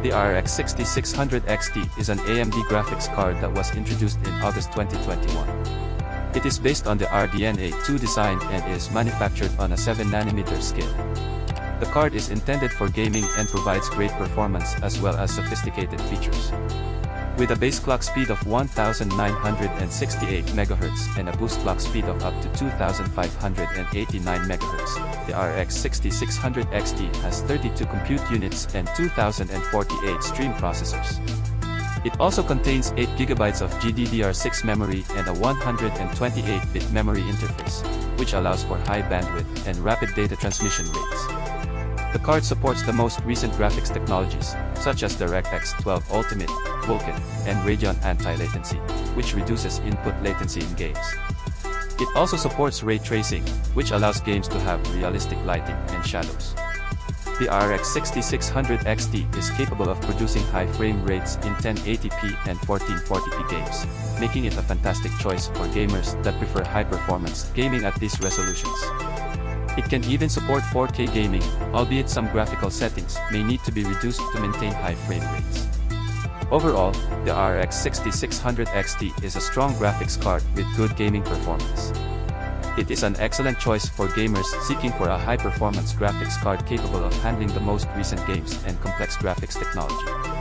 The RX 6600 XT is an AMD graphics card that was introduced in August 2021. It is based on the RDNA 2 design and is manufactured on a 7nm scale. The card is intended for gaming and provides great performance as well as sophisticated features. With a base clock speed of 1968 MHz and a boost clock speed of up to 2589 MHz, the RX 6600 XT has 32 compute units and 2048 stream processors. It also contains 8 GB of GDDR6 memory and a 128-bit memory interface, which allows for high bandwidth and rapid data transmission rates. The card supports the most recent graphics technologies, such as DirectX 12 Ultimate, Vulkan, and Radeon Anti-Latency, which reduces input latency in games. It also supports ray tracing, which allows games to have realistic lighting and shadows. The RX 6600 XT is capable of producing high frame rates in 1080p and 1440p games, making it a fantastic choice for gamers that prefer high-performance gaming at these resolutions. It can even support 4K gaming, albeit some graphical settings may need to be reduced to maintain high frame rates. Overall, the RX 6600 XT is a strong graphics card with good gaming performance. It is an excellent choice for gamers seeking for a high-performance graphics card capable of handling the most recent games and complex graphics technology.